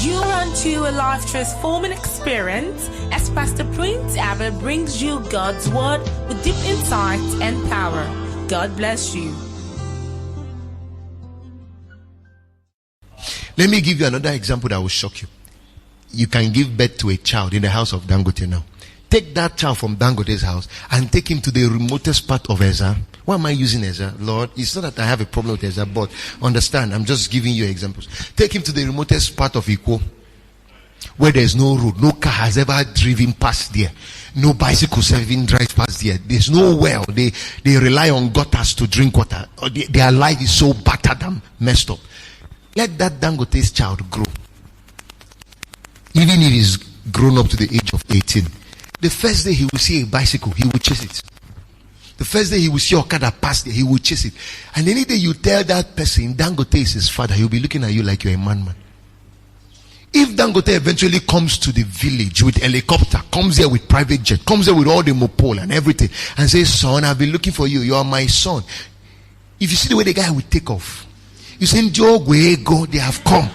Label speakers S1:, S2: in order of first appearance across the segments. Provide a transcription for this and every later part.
S1: You want to a life transforming experience as Pastor Prince Abel brings you God's word with deep insight and power. God bless you.
S2: Let me give you another example that will shock you. You can give birth to a child in the house of Dangote now. Take that child from Dangote's house and take him to the remotest part of Ezra. Why am I using Ezra? Lord, it's not that I have a problem with Ezra, but understand, I'm just giving you examples. Take him to the remotest part of Ikwo, where there's no road, no car has ever driven past there, no bicycles have even drive past there, there's no well, they rely on gutters to drink water, their life is so battered and messed up. Let that Dangote's child grow. Even if he's grown up to the age of 18, the first day he will see a bicycle, he will chase it. The first day he will see Okada pass there, he will chase it. And any day you tell that person Dangote is his father, he'll be looking at you like you're a madman. If Dangote eventually comes to the village with helicopter, comes here with private jet, comes here with all the mopole and everything, and says, son, I've been looking for you, you are my son. If you see the way the guy will take off, you say, go, they have come.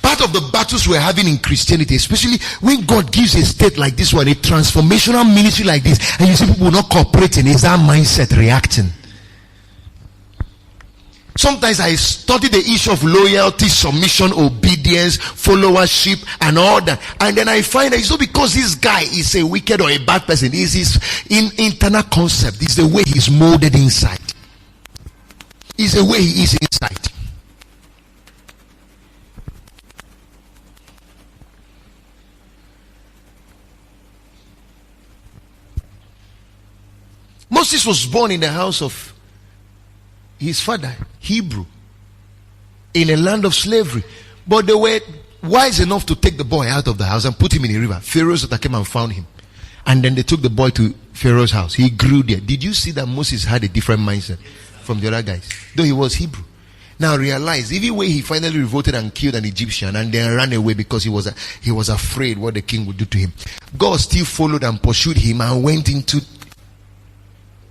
S2: Part of the battles we're having in Christianity, especially when God gives a state like this one, a transformational ministry like this, and you see people not cooperating, is that mindset reacting? Sometimes I study the issue of loyalty, submission, obedience, followership, and all that. And then I find that it's not because this guy is a wicked or a bad person. It's his internal concept. It's the way he's molded inside. It's the way he is inside. Moses was born in the house of his father, Hebrew, in a land of slavery. But they were wise enough to take the boy out of the house and put him in a river. Pharaoh's daughter came and found him. And then they took the boy to Pharaoh's house. He grew there. Did you see that Moses had a different mindset from the other guys? Though he was Hebrew. Now realize, even when he finally revolted and killed an Egyptian and then ran away because he was afraid what the king would do to him, God still followed and pursued him and went into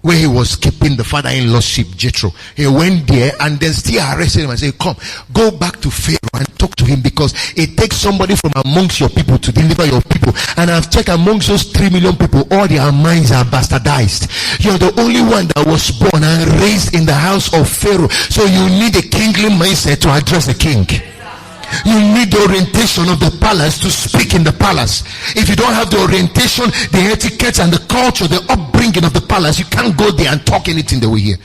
S2: where he was keeping the father-in-law's sheep, Jethro. He went there and then still arrested him and said, come, go back to Pharaoh and talk to him, because it takes somebody from amongst your people to deliver your people. And I've checked amongst those 3 million people, all their minds are bastardized. You're the only one that was born and raised in the house of Pharaoh. So you need a kingly mindset to address the king. You need the orientation of the palace to speak in the palace. If you don't have the orientation, the etiquette and the culture, the upbringing of the palace, you can't go there and talk anything that we hear.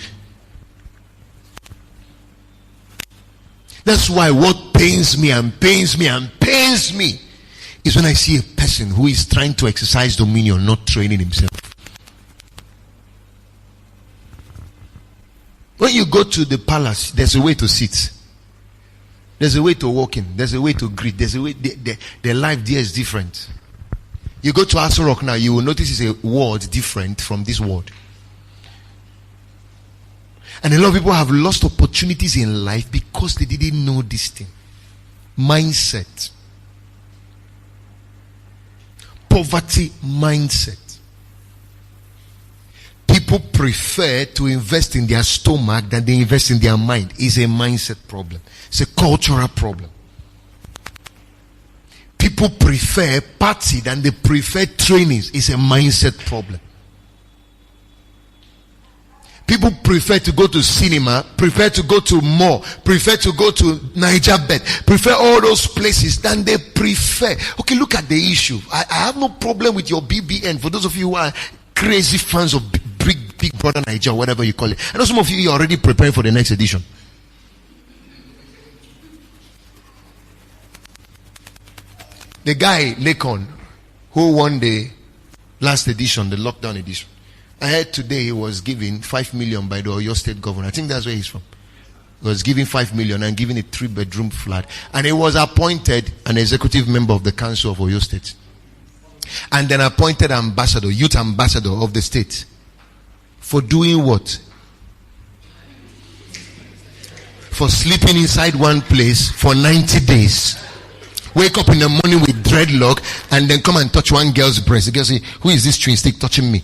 S2: That's why what pains me and pains me and pains me is when I see a person who is trying to exercise dominion, not training himself. When you go to the palace, there's a way to sit. There's a way to walk in. There's a way to greet. There's a way. The life there is different. You go to Aso Rock now, you will notice it's a world different from this world. And a lot of people have lost opportunities in life because they didn't know this thing. Mindset. Poverty mindset. People prefer to invest in their stomach than they invest in their mind. It's a mindset problem. It's a cultural problem. People prefer party than they prefer trainings. It's a mindset problem. People prefer to go to cinema, prefer to go to mall, prefer to go to Niger Bet, prefer all those places than they prefer. Okay, look at the issue. I have no problem with your BBN. For those of you who are crazy fans of Big Brother Niger, whatever you call it. I know some of you are already preparing for the next edition. The guy, Lekon, who won the last edition, the lockdown edition, I heard today he was given 5 million by the Oyo State governor. I think that's where he's from. He was given 5 million and given a 3-bedroom flat. And he was appointed an executive member of the council of Oyo State. And then appointed ambassador, youth ambassador of the state. For doing what? For sleeping inside one place for 90 days. Wake up in the morning with dreadlock and then come and touch one girl's breast. The girl say, who is this twin stick touching me?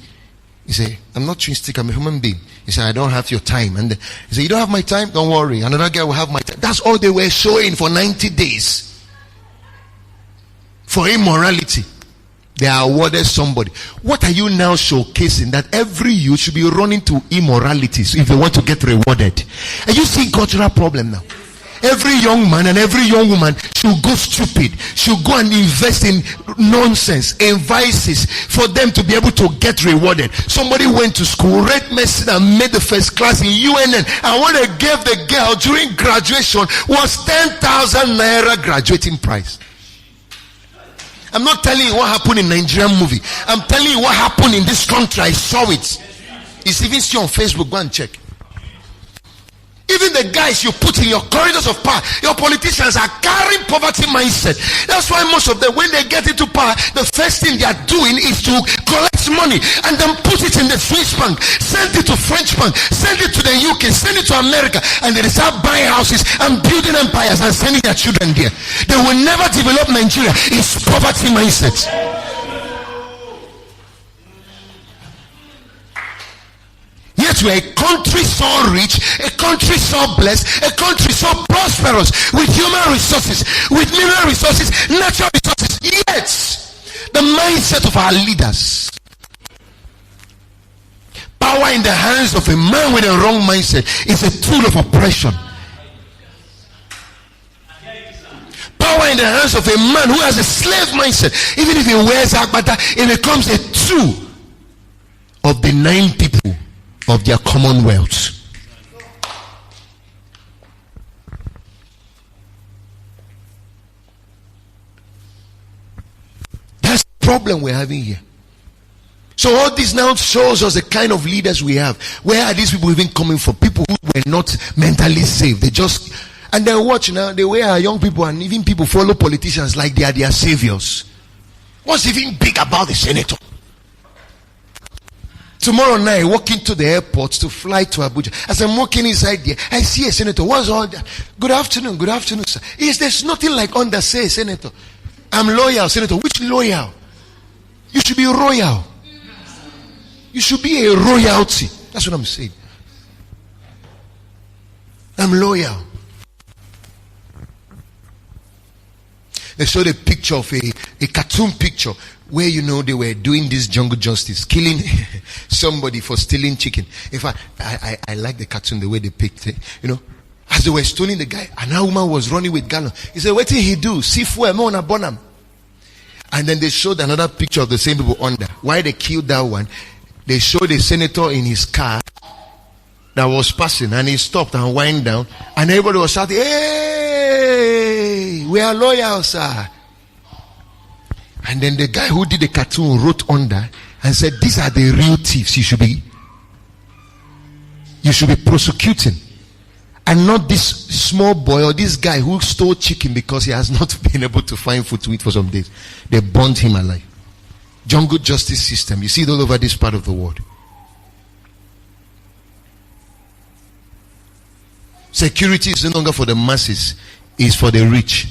S2: He said, I'm not chewing stick, I'm a human being. He said, I don't have your time. And he said, you don't have my time? Don't worry. Another guy will have my time. That's all they were showing for 90 days. For immorality. They are awarded somebody. What are you now showcasing? That every youth should be running to immorality if they want to get rewarded. Are you seeing cultural problem now? Every young man and every young woman should go stupid, should go and invest in nonsense, in vices, for them to be able to get rewarded. Somebody went to school, read medicine and made the first class in UNN, and what they gave the girl during graduation was 10,000 naira graduating prize. I'm not telling you what happened in Nigerian movie. I'm telling you what happened in this country. I saw it. It's even still on Facebook. Go and check. Even the guys you put in your corridors of power, your politicians are carrying poverty mindset. That's why most of them, when they get into power, the first thing they are doing is to collect money and then put it in the Swiss bank, send it to French bank, send it to the UK, send it to America, and they start buying houses and building empires and sending their children there. They will never develop Nigeria. It's poverty mindset. Yet we're a country so rich, a country so blessed, a country so prosperous, with human resources, with mineral resources, natural resources. Yet the mindset of our leaders, power in the hands of a man with a wrong mindset, is a tool of oppression. Power in the hands of a man who has a slave mindset, even if he wears agbada, it becomes a tool of the 9 people of their commonwealth. That's the problem we're having here. So all this now shows us the kind of leaders we have. Where are these people even coming from? People who were not mentally safe. They just, and then watch now the way our young people and even people follow politicians like they are their saviors. What's even big about the senator? Tomorrow night, walking to the airport to fly to Abuja. As I'm walking inside there, I see a senator. What's all that? Good afternoon, sir. There's nothing like undersay, senator. I'm loyal, senator. Which loyal? You should be royal. You should be a royalty. That's what I'm saying. I'm loyal. They showed a picture of a cartoon picture where, they were doing this jungle justice, killing somebody for stealing chicken. In fact, I like the cartoon, the way they picked it. As they were stoning the guy, another woman was running with gallon. He said, what did he do? And then they showed another picture of the same people under. Why they killed that one? They showed a senator in his car that was passing, and he stopped and wind down, and everybody was shouting, hey, we are loyal, sir. And then the guy who did the cartoon wrote under and said, these are the real thieves you should be prosecuting, and not this small boy or this guy who stole chicken because he has not been able to find food to eat for some days. They burned him alive. Jungle justice system. You see it all over this part of the world. Security is no longer for the masses, it's for the rich.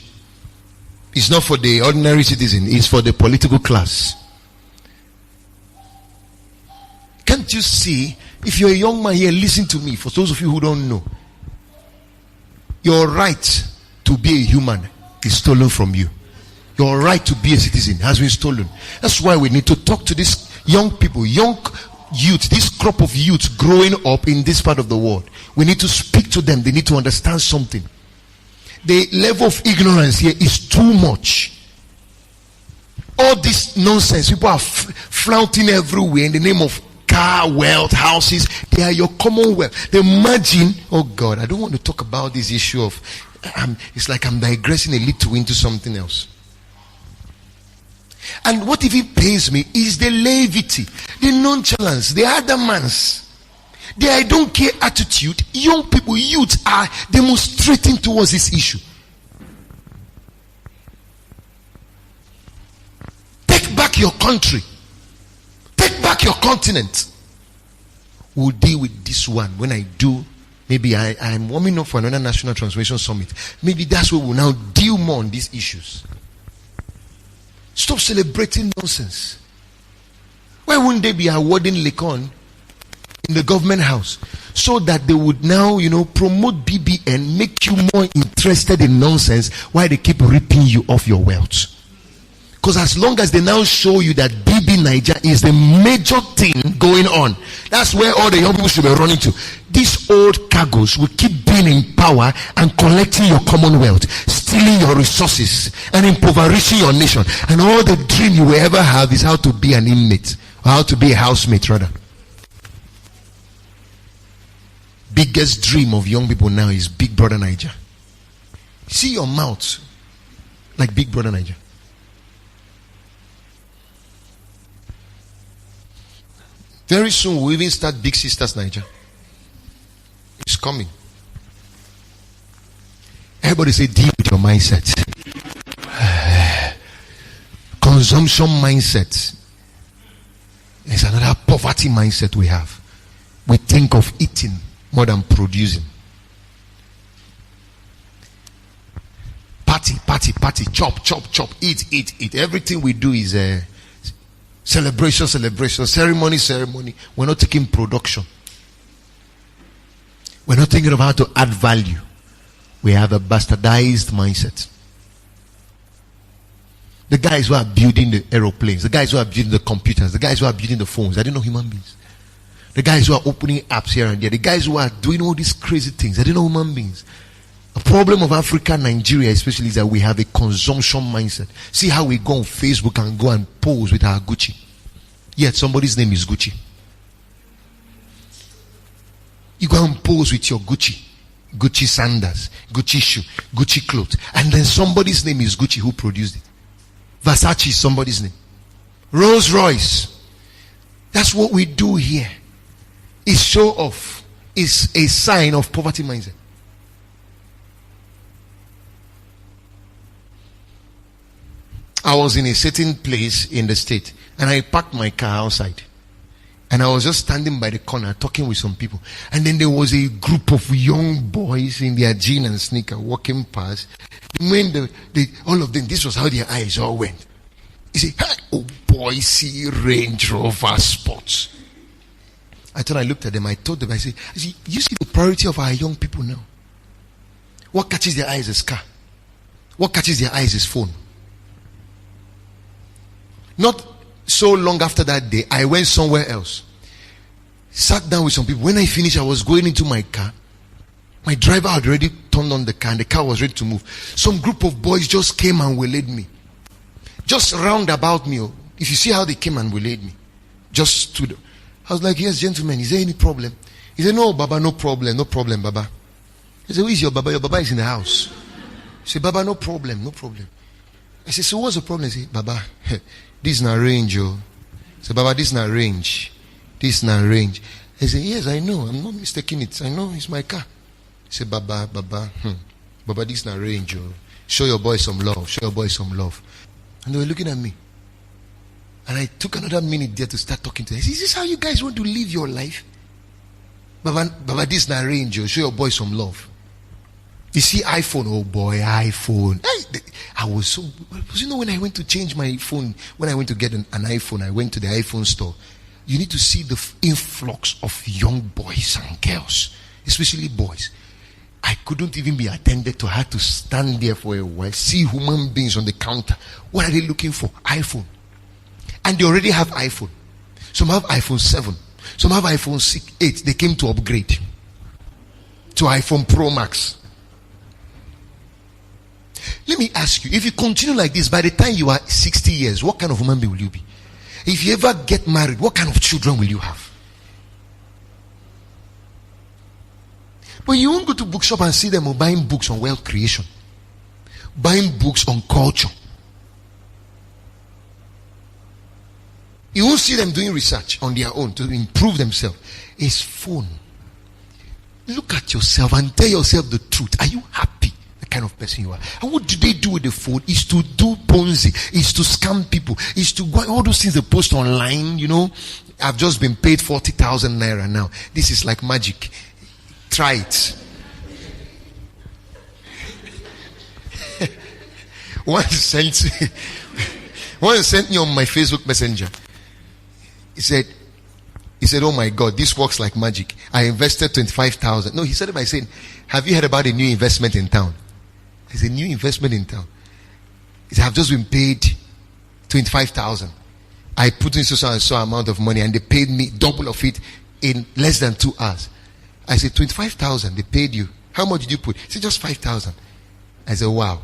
S2: It's not for the ordinary citizen, it's for the political class. Can't you see? If you're a young man here, listen to me. For those of you who don't know, your right to be a human is stolen from you. Your right to be a citizen has been stolen. That's why we need to talk to these young people, young youth, this crop of youth growing up in this part of the world. We need to speak to them. They need to understand something. The level of ignorance here is too much. All this nonsense, people are flaunting everywhere in the name of car, wealth, houses. They are your commonwealth. The margin, oh God, I don't want to talk about this issue of, it's like I'm digressing a little into something else. And what even pains me is the levity, the nonchalance, the adamance, the I don't care attitude young people, youth are demonstrating towards this issue. Take back your country. Take back your continent. We'll deal with this one when I do. Maybe I'm warming up for another National Transformation Summit. Maybe that's where we'll now deal more on these issues. Stop celebrating nonsense. Why wouldn't they be awarding Lekon in the government house so that they would now, promote BBN, make you more interested in nonsense while they keep ripping you off your wealth? Because as long as they now show you that BB Niger is the major thing going on, that's where all the young people should be running to. These old cargoes will keep being in power and collecting your commonwealth, stealing your resources and impoverishing your nation. And all the dream you will ever have is how to be an inmate, or how to be a housemate rather. Biggest dream of young people now is Big Brother Niger. See your mouth like Big Brother Niger. Very soon we'll even start Big Sisters Niger. It's coming. Everybody say, deal with your mindset. Consumption mindset is another poverty mindset we have. We think of eating more than producing. Party, chop, eat. Everything we do is celebration, ceremony. We're not taking production. We're not thinking of how to add value. We have a bastardized mindset. The guys who are building the aeroplanes, the guys who are building the computers, the guys who are building the phones, they don't know human beings. The guys who are opening apps here and there, the guys who are doing all these crazy things, they don't know human beings. The problem of Africa, Nigeria especially, is that we have a consumption mindset. See how we go on Facebook and go and pose with our Gucci. Yet somebody's name is Gucci. You go and pose with your Gucci sandals, Gucci shoe, Gucci clothes, and then somebody's name is Gucci who produced it. Versace is somebody's name. Rolls Royce. That's what we do here. It's show off. It's a sign of poverty mindset. I was in a certain place in the state and I parked my car outside. And I was just standing by the corner talking with some people. And then there was a group of young boys in their jeans and sneaker walking past. When all of them, this was how their eyes all went. He said, hey, oh boy, see Range Rover Sports. I looked at them, I told them, I said, you see the priority of our young people now. What catches their eyes is car. What catches their eyes is phone. Not so long after that day, I went somewhere else. Sat down with some people. When I finished, I was going into my car. My driver had already turned on the car and the car was ready to move. Some group of boys just came and waylaid me. Just round about me. If you see how they came and waylaid me. Just stood. I was like, yes, gentlemen, is there any problem? He said, no, Baba, no problem, Baba. I said, who is your Baba? Your Baba is in the house. He said, Baba, no problem. I said, so what's the problem? He said, Baba, this is not range, yo. I said, Baba, this is not range. This is not range. I said, yes, I know. I'm not mistaking it. I know it's my car. He said, Baba, Baba, this is not range, yo. Show your boy some love. And they were looking at me. And I took another minute there to start talking to them. I said, is this how you guys want to live your life? Baba, this is not range, yo. Show your boy some love. You see iPhone, oh boy, iPhone. I was so, when I went to change my phone, when I went to get an iPhone, I went to the iPhone store. You need to see the influx of young boys and girls, especially boys. I couldn't even be attended to. I had to stand there for a while, see human beings on the counter. What are they looking for? iPhone. And they already have iPhone. Some have iPhone 7. Some have iPhone 6, 8. They came to upgrade to iPhone Pro Max. Let me ask you, if you continue like this, by the time you are 60 years, what kind of human being will you be? If you ever get married, what kind of children will you have? But you won't go to bookshop and see them buying books on wealth creation, buying books on culture. You won't see them doing research on their own to improve themselves. It's phone. Look at yourself and tell yourself the truth. Are you happy? The kind of person you are. And what do they do with the phone? Is to do Ponzi, is to scam people, is to go all those things they post online. I've just been paid 40,000 naira now. This is like magic. Try it. One sent me on my Facebook Messenger. He said, oh my God, this works like magic. I invested 25,000. No, he said it by saying, have you heard about a new investment in town? There's a new investment in town. He said, I've just been paid 25,000. I put in so and so amount of money and they paid me double of it in less than 2 hours. I said, 25,000, they paid you. How much did you put? He said, just 5,000. I said, wow.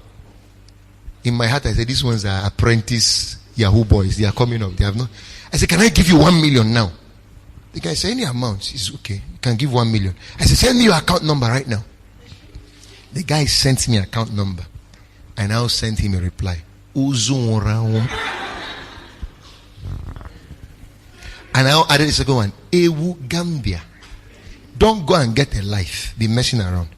S2: In my heart, I said, these ones are apprentice Yahoo boys. They are coming up. They have no. I said, can I give you 1 million now? The guy said, any amount is okay. You can give 1 million. I said, send me your account number right now. The guy sent me an account number. I now sent him a reply. And I added the second one. Ewu Gambia. Don't go and get a life. Be messing around.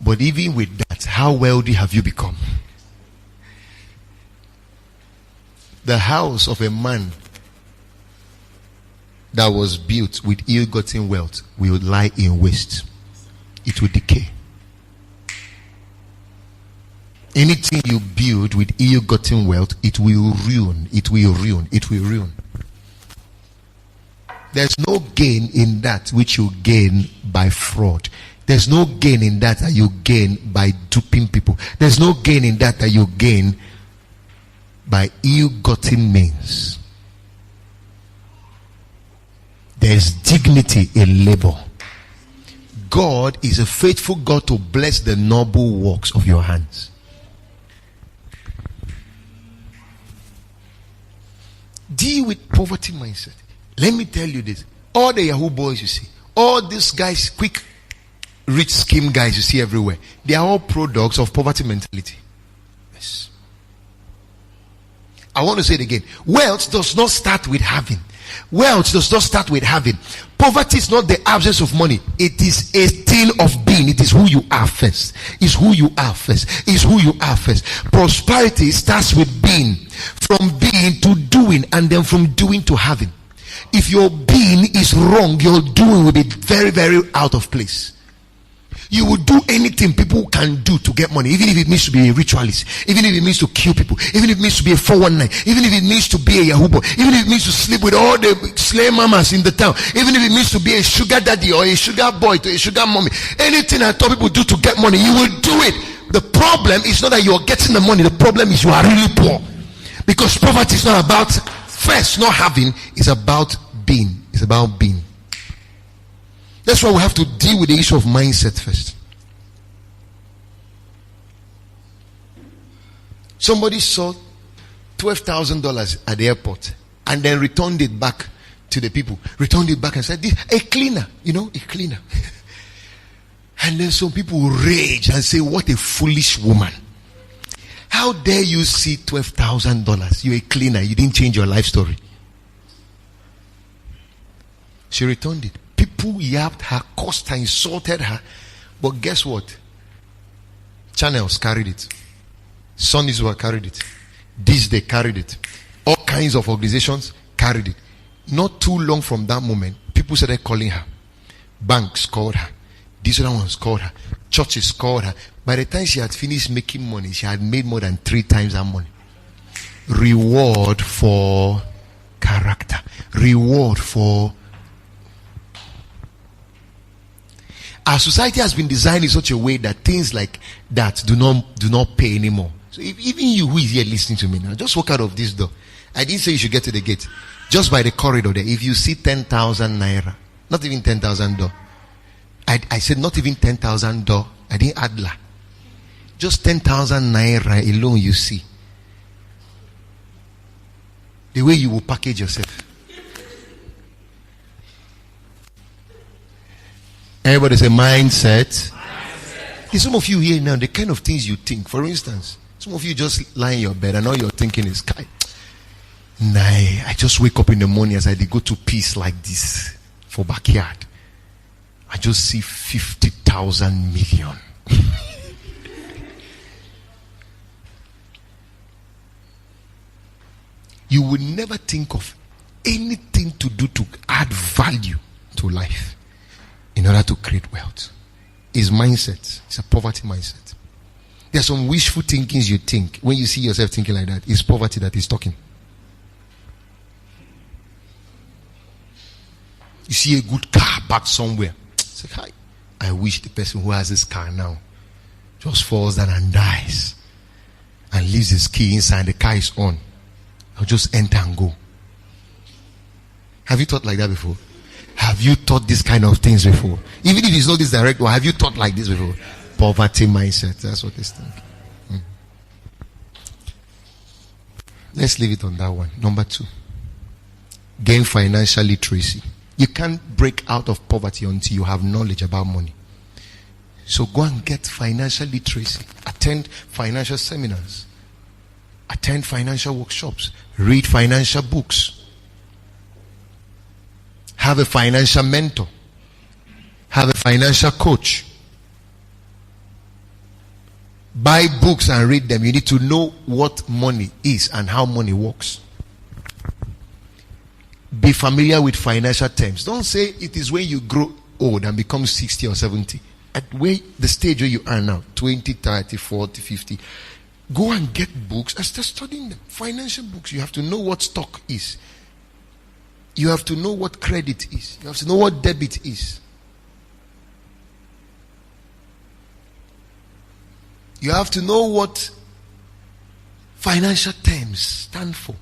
S2: But even with that, how wealthy have you become? The house of a man that was built with ill-gotten wealth will lie in waste. It will decay. Anything you build with ill-gotten wealth, it will ruin. It will ruin. It will ruin. There's no gain in that which you gain by fraud. There's no gain in that you gain by duping people. There's no gain in that you gain by ill-gotten means. There's dignity in labor. God is a faithful God to bless the noble works of your hands. Deal with poverty mindset. Let me tell you this. All the Yahoo boys you see, all these guys, quick rich scheme guys you see everywhere, they are all products of poverty mentality. Yes. I want to say it again. Wealth does not start with having. Wealth does not start with having. Poverty is not the absence of money. It is a thing of being. It is who you are first. It's who you are first. It's who you are first. Prosperity starts with being. From being to doing, and then from doing to having. If your being is wrong, your doing will be very, very out of place. You will do anything people can do to get money, even if it means to be a ritualist, even if it means to kill people, even if it means to be a 419, even if it means to be a Yahoo boy, even if it means to sleep with all the slave mamas in the town, even if it means to be a sugar daddy or a sugar boy to a sugar mommy. Anything I thought people do to get money, you will do it. The problem is not that you are getting the money. The problem is you are really poor. Because poverty is not about first not having, it's about being. It's about being. That's why we have to deal with the issue of mindset first. Somebody saw $12,000 at the airport and then returned it back to the people. Returned it back and said, a cleaner, a cleaner. And then some people rage and say, what a foolish woman. How dare you see $12,000? You're a cleaner. You didn't change your life story. She returned it. People yapped her, cursed her, insulted her. But guess what? Channels carried it. Sundays were carried it. This they carried it. All kinds of organizations carried it. Not too long from that moment, people started calling her. Banks called her. These other ones called her. Churches called her. By the time she had finished making money, she had made more than 3 times her money. Reward for character. Reward for... Our society has been designed in such a way that things like that do not pay anymore. So even you who is here listening to me now, just walk out of this door. I didn't say you should get to the gate. Just by the corridor there, if you see 10,000 naira, not even 10,000 door. I said not even 10,000 door. I didn't add la. Just 10,000 naira alone you see. The way you will package yourself. Everybody say mindset. There's some of you here now, the kind of things you think. For instance, some of you just lie in your bed and all you're thinking is, nah, I just wake up in the morning as I go to peace like this for backyard. I just see 50,000 million. You would never think of anything to do to add value to life. in order to create wealth. It's mindset. It's a poverty mindset. There are some wishful thinkings you think. When you see yourself thinking like that, it's poverty that is talking. You see a good car parked somewhere. It's like, hi. I wish the person who has this car now just falls down and dies and leaves his key inside. The car is on. I'll just enter and go. Have you thought like that before? Have you thought this kind of things before? Even if it's not this direct one, have you thought like this before? Poverty mindset. That's what they think. Let's leave it on that one. Number 2. Gain financial literacy. You can't break out of poverty until you have knowledge about money. So go and get financial literacy. Attend financial seminars. Attend financial workshops. Read financial books. Have a financial mentor. Have a financial coach. Buy books and read them. You need to know what money is and how money works. Be familiar with financial terms. Don't say it is when you grow old and become 60 or 70. At the stage where you are now, 20, 30, 40, 50, go and get books and start studying them. Financial books. You have to know what stock is. You have to know what credit is. You have to know what debit is. You have to know what financial terms stand for.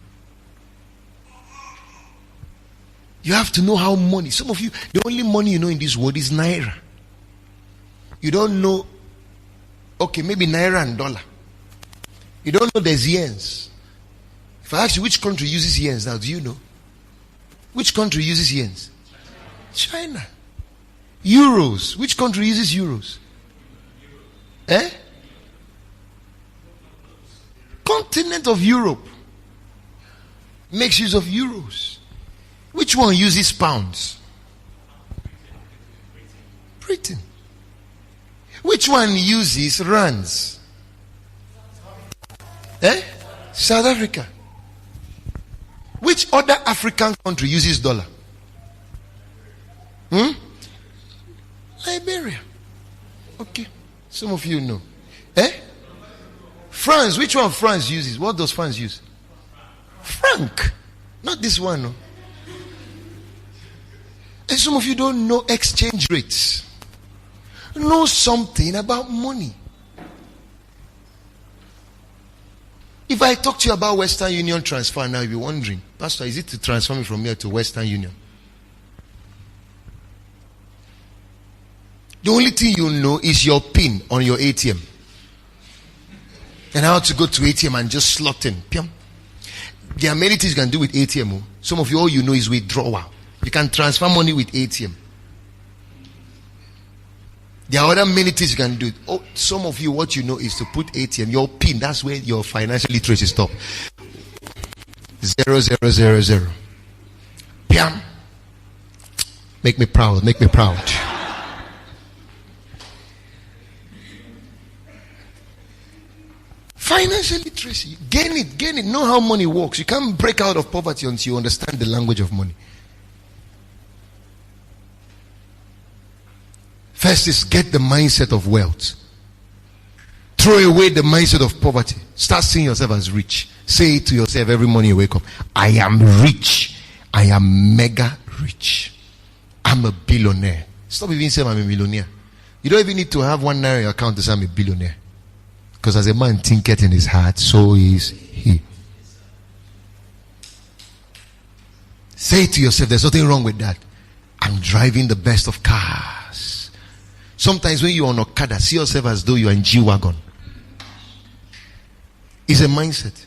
S2: You have to know how money. Some of you, the only money you know in this world is naira. You don't know, okay, maybe naira and dollar. You don't know there's yens. If I ask you which country uses yens now, do you know? Which country uses yens? China. Euros. Which country uses euros? Continent of Europe makes use of euros. Which one uses pounds? Britain. Which one uses rands? South Africa. Which other African country uses dollar? Liberia. Okay. Some of you know. France. Which one France uses? What does France use? Franc. Not this one, no. And some of you don't know exchange rates. Know something about money. If I talk to you about Western Union transfer now, you'll be wondering, Pastor, is it to transfer me from here to Western Union? The only thing you know is your PIN on your ATM. And how to go to ATM and just slot in. There are many things you can do with ATM. Some of you, all you know is withdrawal. You can transfer money with ATM. There are other many things you can do. Oh, some of you, what you know is to put ATM, your PIN, that's where your financial literacy stops. 0000. Piam. Make me proud, make me proud. Financial literacy. Gain it. Know how money works. You can't break out of poverty until you understand the language of money. First is get the mindset of wealth. Throw away the mindset of poverty. Start seeing yourself as rich. Say it to yourself every morning you wake up. I am rich. I am mega rich. I'm a billionaire. Stop even saying I'm a millionaire. You don't even need to have one naira in your account to say I'm a billionaire. Because as a man thinketh in his heart, so is he. Say to yourself, there's nothing wrong with that. I'm driving the best of cars. Sometimes when you're on Okada, see yourself as though you're in G-Wagon. It's a mindset.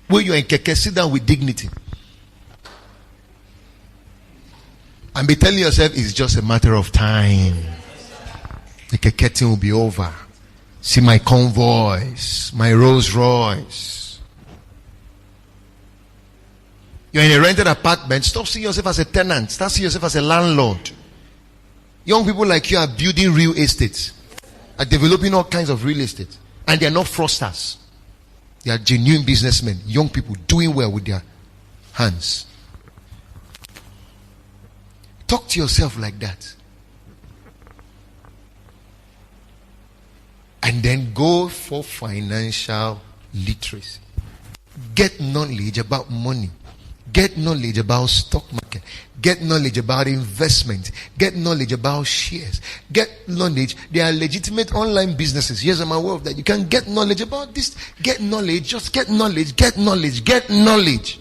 S2: When you're in Keke, sit down with dignity. And be telling yourself it's just a matter of time. The Keke thing will be over. See my convoys, my Rolls Royce. You're in a rented apartment. Stop seeing yourself as a tenant. Start seeing yourself as a landlord. Young people like you are building real estates, are developing all kinds of real estate, and they are not fraudsters. They are genuine businessmen. Young people doing well with their hands. Talk to yourself like that. And then go for financial literacy. Get knowledge about money. Get knowledge about stock market. Get knowledge about investment. Get knowledge about shares. Get knowledge. There are legitimate online businesses. Yes, I'm aware of that. You can get knowledge about this. Get knowledge. Just get knowledge. Get knowledge. Get knowledge.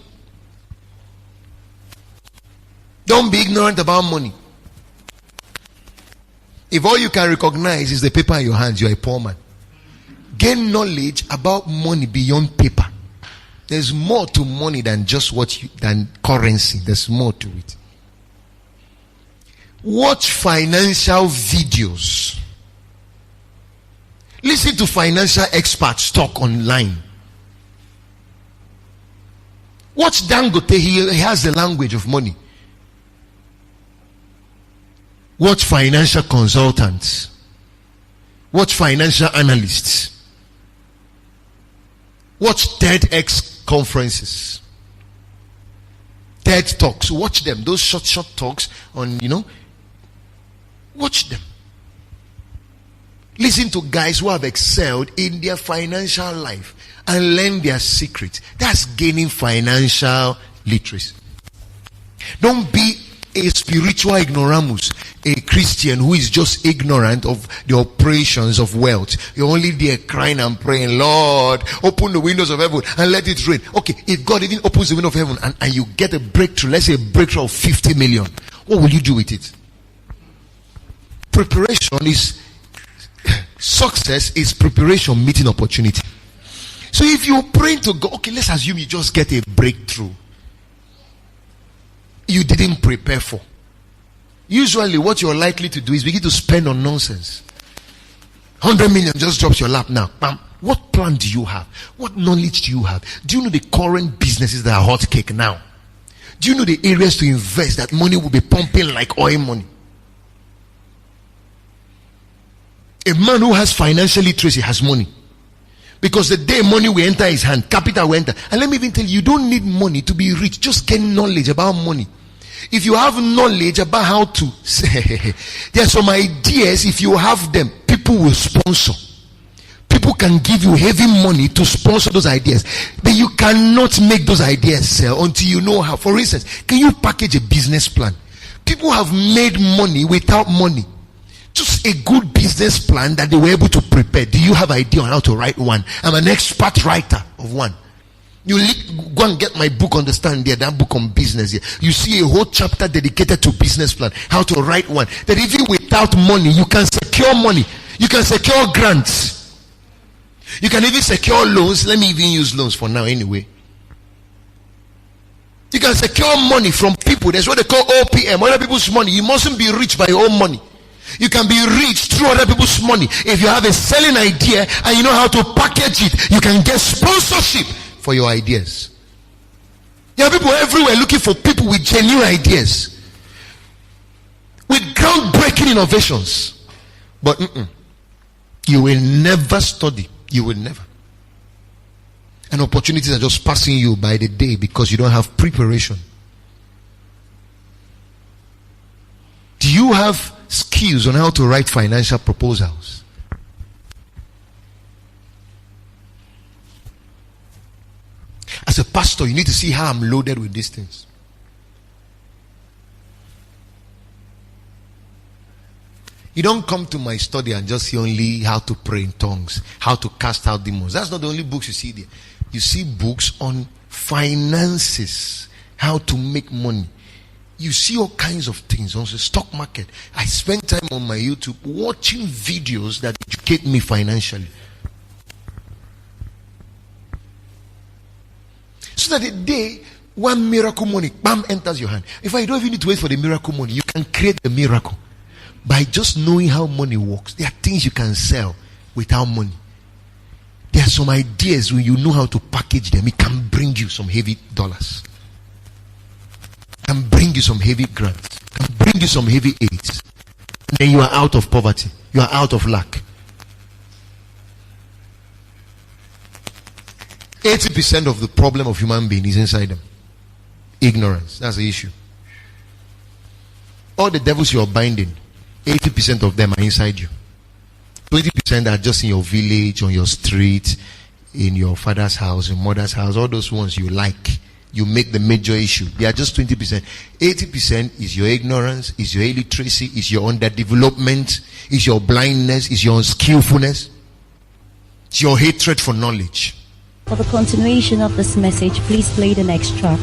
S2: Don't be ignorant about money. If all you can recognize is the paper in your hands, you're a poor man. Gain knowledge about money beyond paper. There's more to money than just than currency. There's more to it. Watch financial videos. Listen to financial experts talk online. Watch Dangote. He has the language of money. Watch financial consultants. Watch financial analysts. Watch TEDx conferences. TED talks. Watch them. Those short talks on, watch them. Listen to guys who have excelled in their financial life and learn their secrets. That's gaining financial literacy. Don't be a spiritual ignoramus, a Christian who is just ignorant of the operations of wealth. You're only there crying and praying, Lord, open the windows of heaven and let it rain. Okay, if God even opens the window of heaven and you get a breakthrough, let's say a breakthrough of 50 million, what will you do with it? Preparation is success is preparation meeting opportunity. So if you're praying to God, okay, let's assume you just get a breakthrough you didn't prepare for. Usually what you're likely to do is begin to spend on nonsense. 100 million just drops your lap now. Bam. What plan do you have? What knowledge do you have? Do you know the current businesses that are hot cake now? Do you know the areas to invest that money will be pumping like oil money? A man who has financial literacy has money. Because the day money will enter his hand, capital will enter. And let me even tell you, you don't need money to be rich. Just get knowledge about money. If you have knowledge about how to there are some ideas, if you have them, people will sponsor. People can give you heavy money to sponsor those ideas. But you cannot make those ideas sell until you know how. For instance, can you package a business plan? People have made money without money. Just a good business plan that they were able to prepare. Do you have idea on how to write one? I'm an expert writer of one. You go and get my book, understand there, that book on business here. You see a whole chapter dedicated to business plan, how to write one. That even without money, you can secure money. You can secure grants. You can even secure loans. Let me even use loans for now anyway. You can secure money from people. That's what they call OPM, other people's money. You mustn't be rich by your own money. You can be rich through other people's money. If you have a selling idea and you know how to package it, you can get sponsorship for your ideas. There are people everywhere looking for people with genuine ideas, with groundbreaking innovations. But you will never study. You will never. And opportunities are just passing you by the day because you don't have preparation. Do you have skills on how to write financial proposals? As a pastor, you need to see how I'm loaded with these things. You don't come to my study and just see only how to pray in tongues, how to cast out demons. That's not the only books you see there. You see books on finances, how to make money. You see all kinds of things on the stock market. I spend time on my YouTube watching videos that educate me financially. So that the day one miracle money, bam, enters your hand. In fact, you don't even need to wait for the miracle money. You can create the miracle by just knowing how money works. There are things you can sell without money. There are some ideas when you know how to package them, it can bring you some heavy dollars. Can bring you some heavy grants. Can bring you some heavy aids. And then you are out of poverty. You are out of lack. 80% of the problem of human being is inside them. Ignorance. That's the issue. All the devils you are binding, 80% of them are inside you. 20% are just in your village, on your street, in your father's house, your mother's house, all those ones you like. You make the major issue. They are just 20%. 80% is your ignorance, is your illiteracy, is your underdevelopment, is your blindness, is your unskillfulness, it's your hatred for knowledge.
S3: For the continuation of this message, please play the next track.